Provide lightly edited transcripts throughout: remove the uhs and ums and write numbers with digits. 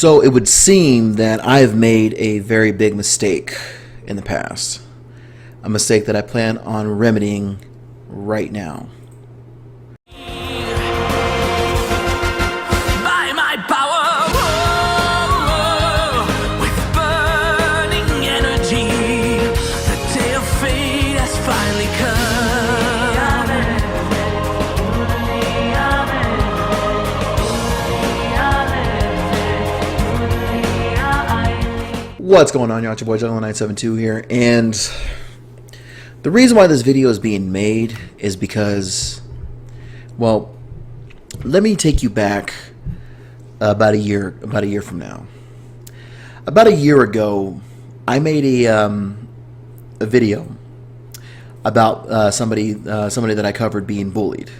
So it would seem that I have made a very big mistake in the past. A mistake that I plan on remedying right now. By my power, with burning energy, the day of fate has finally come. What's going on, y'all? It's your boy Juggalo972 here, and the reason why this video is being made is because, well, let me take you back about a year from now. About a year ago, I made a video about somebody that I covered being bullied.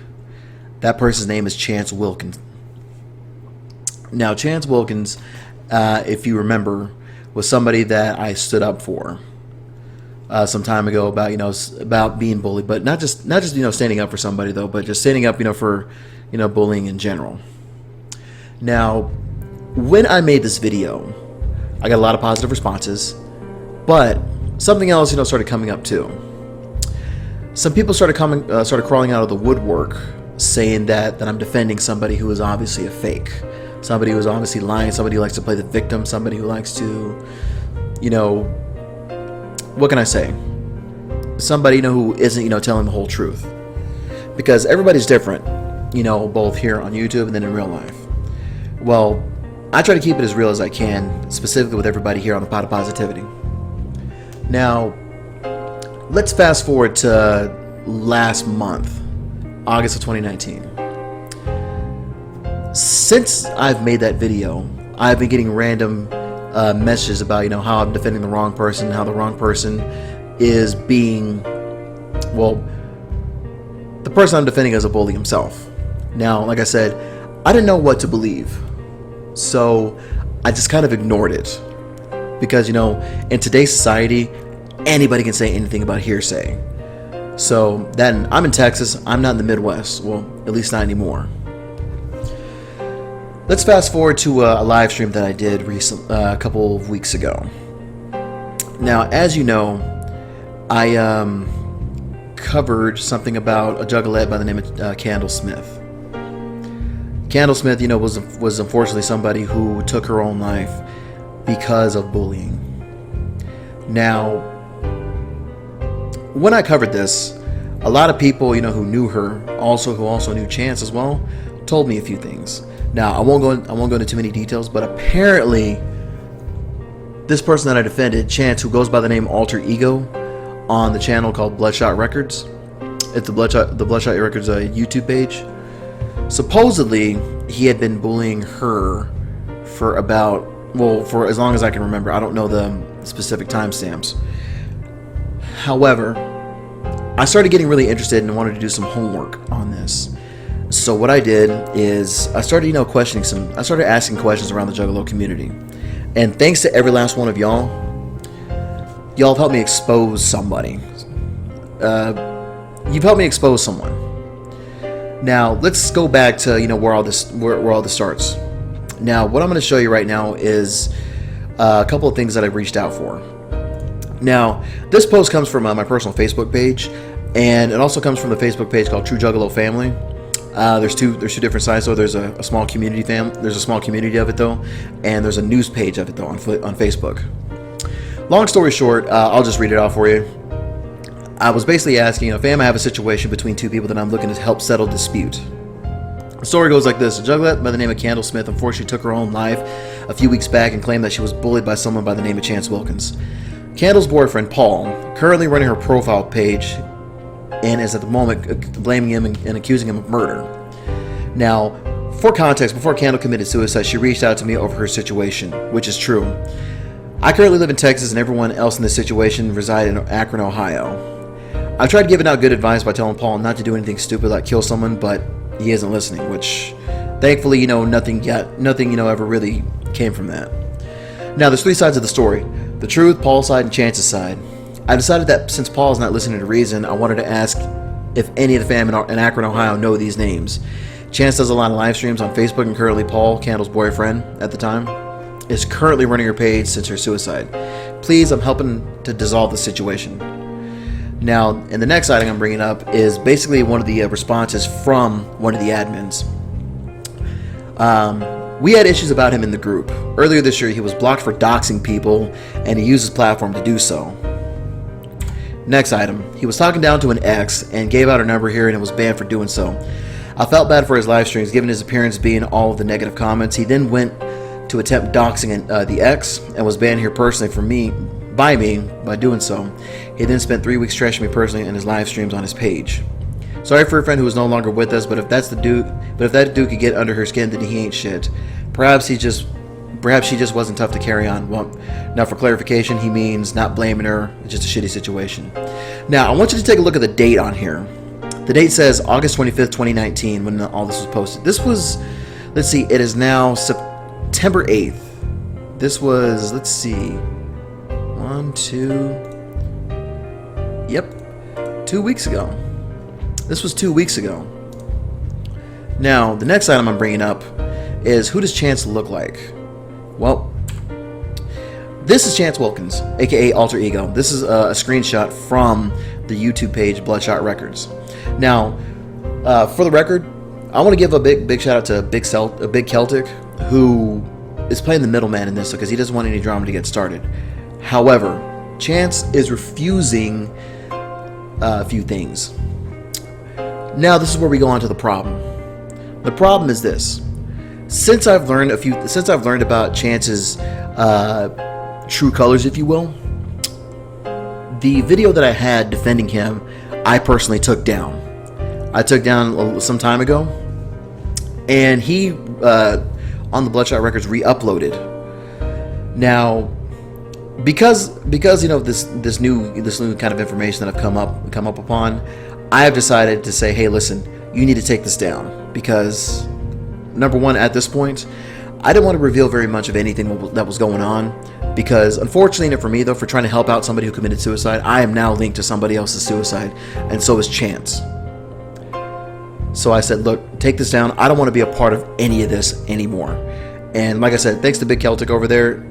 That person's name is Chance Wilkins. Now, Chance Wilkins, if you remember, was somebody that I stood up for some time ago about being bullied, but not just standing up for somebody though, but just standing up for bullying in general. Now, when I made this video, I got a lot of positive responses, but something else started coming up too. Some people started crawling out of the woodwork, saying that I'm defending somebody who is obviously a fake. Somebody who is obviously lying, somebody who likes to play the victim, somebody who likes to, what can I say? Somebody, who isn't, telling the whole truth. Because everybody's different, both here on YouTube and then in real life. Well, I try to keep it as real as I can, specifically with everybody here on the Pot of Positivity. Now, let's fast forward to last month, August of 2019. Since I've made that video, I've been getting random messages about how I'm defending the wrong person, how the wrong person is being, well, the person I'm defending is a bully himself. Now, like I said, I didn't know what to believe, so I just kind of ignored it because in today's society, anybody can say anything about hearsay. So then, I'm in Texas. I'm not in the Midwest. Well, at least not anymore. Let's fast forward to a live stream that I did a couple of weeks ago. Now, as you know, I covered something about a juggalette by the name of Candall Smith. Candall Smith, was unfortunately somebody who took her own life because of bullying. Now, when I covered this, a lot of people, who knew her, who also knew Chance as well, told me a few things. Now, I won't go into too many details, but apparently, this person that I defended, Chance, who goes by the name Alter Ego, on the channel called Bloodshot Records, it's the Bloodshot Records YouTube page. Supposedly, he had been bullying her for for as long as I can remember. I don't know the specific timestamps. However, I started getting really interested and wanted to do some homework on this. So what I did is I started, I started asking questions around the Juggalo community. And thanks to every last one of y'all have helped me expose somebody. You've helped me expose someone. Now, let's go back to, where all this starts. Now, what I'm going to show you right now is a couple of things that I've reached out for. Now, this post comes from my personal Facebook page, and it also comes from the Facebook page called True Juggalo Family. There's two different sides. So there's a small community There's a small community of it though, and there's a news page of it though on Facebook. Long story short, I'll just read it off for you. I was basically asking, fam, I have a situation between two people that I'm looking to help settle dispute. The story goes like this: a juggalette by the name of Candall Smith unfortunately took her own life a few weeks back and claimed that she was bullied by someone by the name of Chance Wilkins. Candall's boyfriend Paul, currently running her profile page, and is at the moment blaming him and accusing him of murder. Now, for context, before Candall committed suicide, she reached out to me over her situation, which is true. I currently live in Texas, and everyone else in this situation reside in Akron, Ohio. I've tried giving out good advice by telling Paul not to do anything stupid like kill someone, but he isn't listening, which thankfully, nothing ever really came from that. Now, there's three sides of the story: the truth, Paul's side, and Chance's side. I decided that since Paul is not listening to reason, I wanted to ask if any of the fam in Akron, Ohio know these names. Chance does a lot of live streams on Facebook, and currently Paul, Candall's boyfriend at the time, is currently running her page since her suicide. Please, I'm helping to dissolve the situation. Now, and the next item I'm bringing up is basically one of the responses from one of the admins. We had issues about him in the group. Earlier this year, he was blocked for doxing people, and he used his platform to do so. Next item, he was talking down to an ex and gave out her number here, and it was banned for doing so. I felt bad for his live streams, given his appearance being all of the negative comments. He then went to attempt doxing the ex and was banned here personally by doing so. He then spent 3 weeks trashing me personally in his live streams on his page. Sorry for a friend who is no longer with us, but if that dude could get under her skin, then he ain't shit. Perhaps she just wasn't tough to carry on. Well, now for clarification, he means not blaming her, it's just a shitty situation. Now, I want you to take a look at the date on here. The date says August 25th, 2019, when all this was posted. This was, let's see, it is now September 8th. This was, let's see, 2 weeks ago. This was 2 weeks ago. Now, the next item I'm bringing up is, who does Chance look like? Well, this is Chance Wilkins, aka Alter Ego. This is a screenshot from the YouTube page Bloodshot Records. Now, for the record, I want to give a big shout out to Big Celtic, who is playing the middleman in this because he doesn't want any drama to get started. However, Chance is refusing a few things. Now, this is where we go on to the problem. The problem is this: since I've learned about Chance's true colors, if you will, the video that I had defending him, I personally took down. I took down some time ago, and he on the Bloodshot Records re-uploaded. Now, because you know this new kind of information that I've come up upon, I have decided to say, hey, listen, you need to take this down, because number one, at this point, I didn't want to reveal very much of anything that was going on, because unfortunately for me though, for trying to help out somebody who committed suicide, I am now linked to somebody else's suicide, and so is Chance. So I said, look, take this down. I don't want to be a part of any of this anymore. And like I said, thanks to Big Celtic over there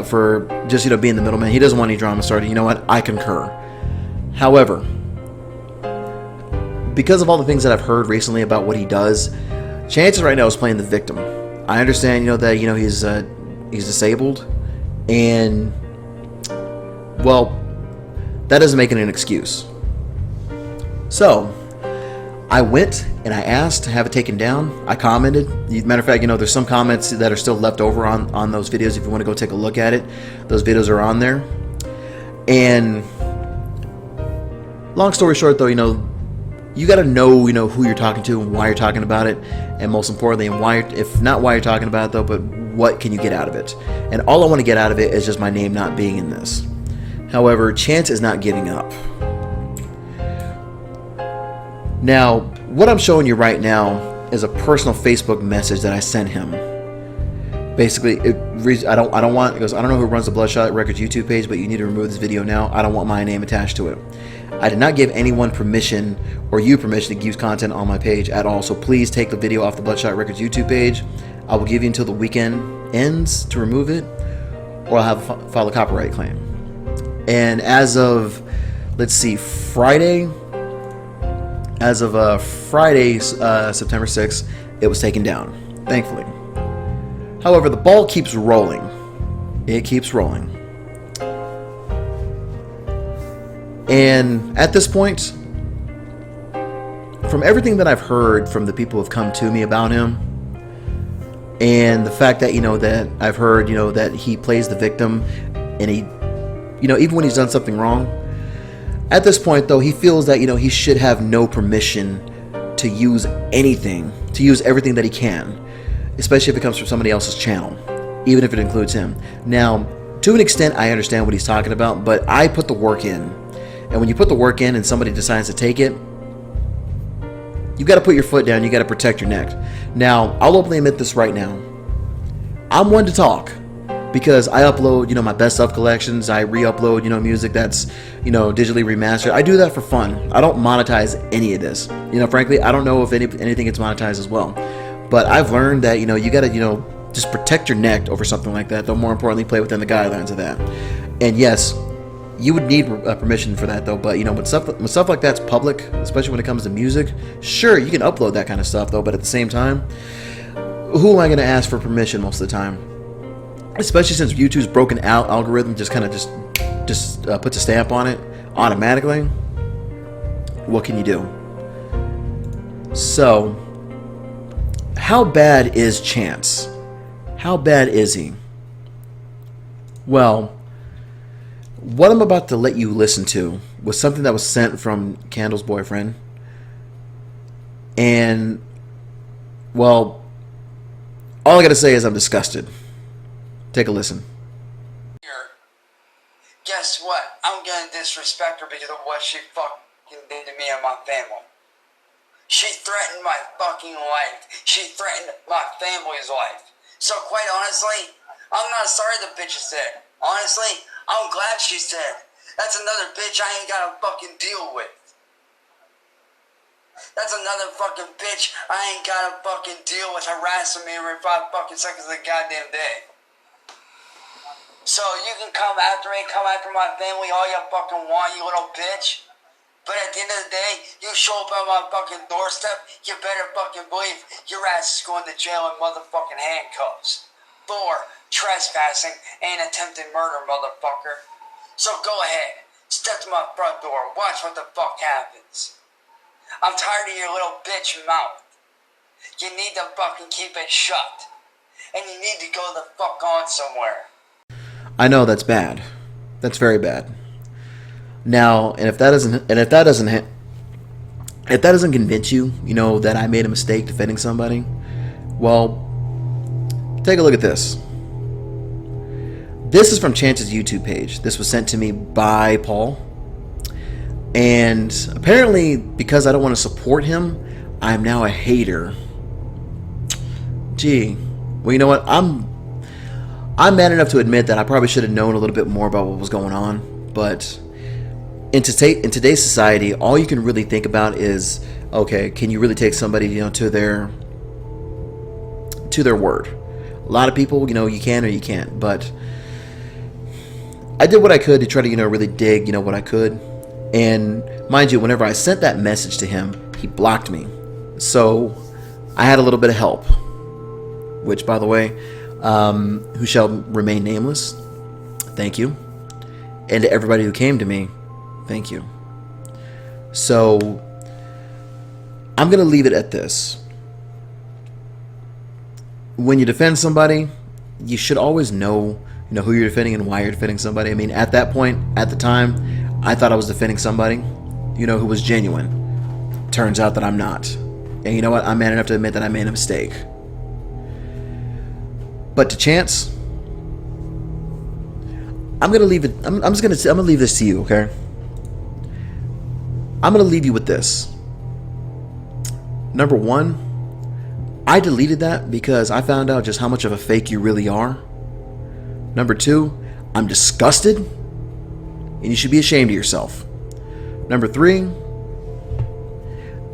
for just being the middleman. He doesn't want any drama started. You know what? I concur. However, because of all the things that I've heard recently about what he does, Chance right now is playing the victim. I understand, that he's disabled, and well, that doesn't make it an excuse. So I went and I asked to have it taken down. I commented. Matter of fact, there's some comments that are still left over on those videos. If you want to go take a look at it, those videos are on there. And long story short, though, you got to know, who you're talking to and why you're talking about it, and most importantly, and why, if not why you're talking about it though, but what can you get out of it? And all I want to get out of it is just my name not being in this. However, Chance is not giving up. Now, what I'm showing you right now is a personal Facebook message that I sent him. Basically, I don't want. It goes, I don't know who runs the Bloodshot Records YouTube page, but you need to remove this video now. I don't want my name attached to it. I did not give anyone permission or you permission to use content on my page at all. So please take the video off the Bloodshot Records YouTube page. I will give you until the weekend ends to remove it, or I'll have to file a copyright claim. And as of, let's see, Friday, September 6th, it was taken down, thankfully. However, the ball keeps rolling. It keeps rolling. And at this point, from everything that I've heard from the people who have come to me about him, and the fact that, that I've heard, that he plays the victim, and he, even when he's done something wrong, at this point, though, he feels that, he should have no permission to use anything, to use everything that he can, especially if it comes from somebody else's channel, even if it includes him. Now, to an extent, I understand what he's talking about, but I put the work in. And when you put the work in and somebody decides to take it, you got to put your foot down. You got to protect your neck. Now, I'll openly admit this right now. I'm one to talk, because I upload, my best of collections. I re-upload, music that's, digitally remastered. I do that for fun. I don't monetize any of this. Frankly, I don't know if anything gets monetized as well. But I've learned that, you got to, just protect your neck over something like that. Though more importantly, play within the guidelines of that. And yes, you would need permission for that though. But you know, when stuff like that's public, especially when it comes to music, sure, you can upload that kind of stuff though. But at the same time, who am I going to ask for permission most of the time? Especially since YouTube's broken out algorithm just kind of just puts a stamp on it automatically. What can you do? So, how bad is Chance? How bad is he? Well, what I'm about to let you listen to was something that was sent from Candall's boyfriend. And, well, all I gotta say is I'm disgusted. Take a listen. Guess what? I'm gonna disrespect her because of what she fucking did to me and my family. She threatened my fucking life. She threatened my family's life. So quite honestly, I'm not sorry the bitch is dead. Honestly, I'm glad she's dead. That's another bitch I ain't gotta fucking deal with. That's another fucking bitch I ain't gotta fucking deal with harassing me every 5 fucking seconds of the goddamn day. So you can come after me, come after my family all you fucking want, you little bitch. But at the end of the day, you show up on my fucking doorstep, you better fucking believe your ass is going to jail in motherfucking handcuffs. For trespassing and attempted murder, motherfucker. So go ahead, step to my front door, watch what the fuck happens. I'm tired of your little bitch mouth. You need to fucking keep it shut. And you need to go the fuck on somewhere. I know that's bad. That's very bad. Now, and if that doesn't convince you, you know, that I made a mistake defending somebody, well, take a look at this. This is from Chance's YouTube page. This was sent to me by Paul. And apparently, because I don't want to support him, I'm now a hater. Gee. Well, you know what? I'm man enough to admit that I probably should have known a little bit more about what was going on. But in today's society, all you can really think about is, okay, can you really take somebody, you know, to their word? A lot of people, you know, you can or you can't. But I did what I could to try to, you know, really dig, you know, what I could. And mind you, whenever I sent that message to him, he blocked me. So I had a little bit of help, which, by the way, who shall remain nameless, thank you. And to everybody who came to me, thank you. So I'm going to leave it at this. When you defend somebody, you should always know, you know, who you're defending and why you're defending somebody. I mean, at that point, at the time, I thought I was defending somebody, you know, who was genuine. Turns out that I'm not. And you know what? I'm man enough to admit that I made a mistake. But to Chance, I'm gonna leave it. I'm gonna leave this to you, okay? I'm gonna leave you with this. Number one, I deleted that because I found out just how much of a fake you really are. Number two, I'm disgusted, and you should be ashamed of yourself. Number three,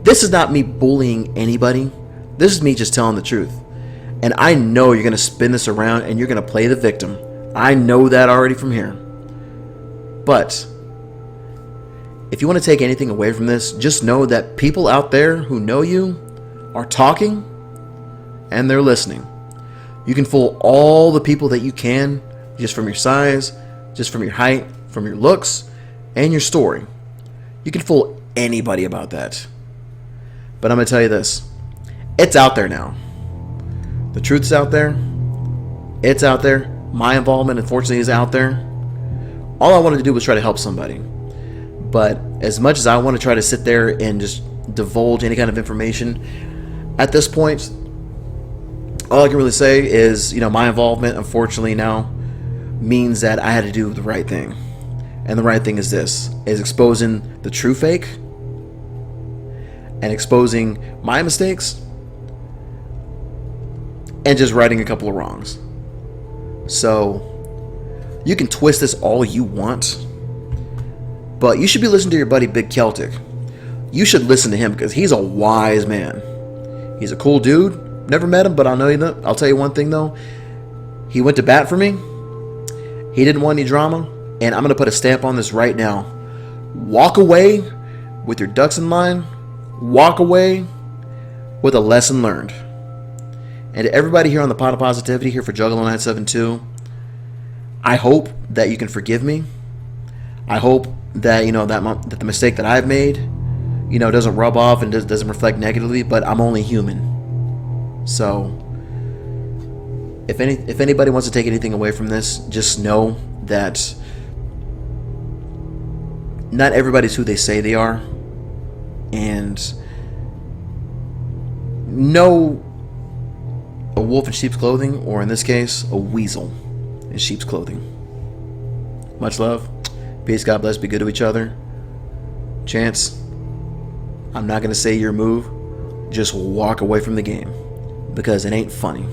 this is not me bullying anybody. This is me just telling the truth. And I know you're going to spin this around and you're going to play the victim. I know that already from here. But if you want to take anything away from this, just know that people out there who know you are talking and they're listening. You can fool all the people that you can just from your size, just from your height, from your looks, and your story. You can fool anybody about that. But I'm going to tell you this. It's out there now. The truth's out there. It's out there. My involvement, unfortunately, is out there. All I wanted to do was try to help somebody. But as much as I want to try to sit there and just divulge any kind of information, at this point, all I can really say is, you know, my involvement, unfortunately, now means that I had to do the right thing. And the right thing is this, is exposing the true fake and exposing my mistakes and just righting a couple of wrongs. So you can twist this all you want, but you should be listening to your buddy Big Celtic. You should listen to him because he's a wise man. He's a cool dude. Never met him, but I'll tell you one thing though. He went to bat for me. He didn't want any drama, and I'm gonna put a stamp on this right now. Walk away with your ducks in line. Walk away with a lesson learned. And to everybody here on the Pot of Positivity, here for Juggalo972, I hope that you can forgive me. I hope that that the mistake that I've made, doesn't rub off and doesn't reflect negatively. But I'm only human. So if anybody wants to take anything away from this, just know that not everybody's who they say they are, and know a wolf in sheep's clothing, or in this case, a weasel in sheep's clothing. Much love. Peace. God bless. Be good to each other. Chance, I'm not going to say your move. Just walk away from the game, because it ain't funny.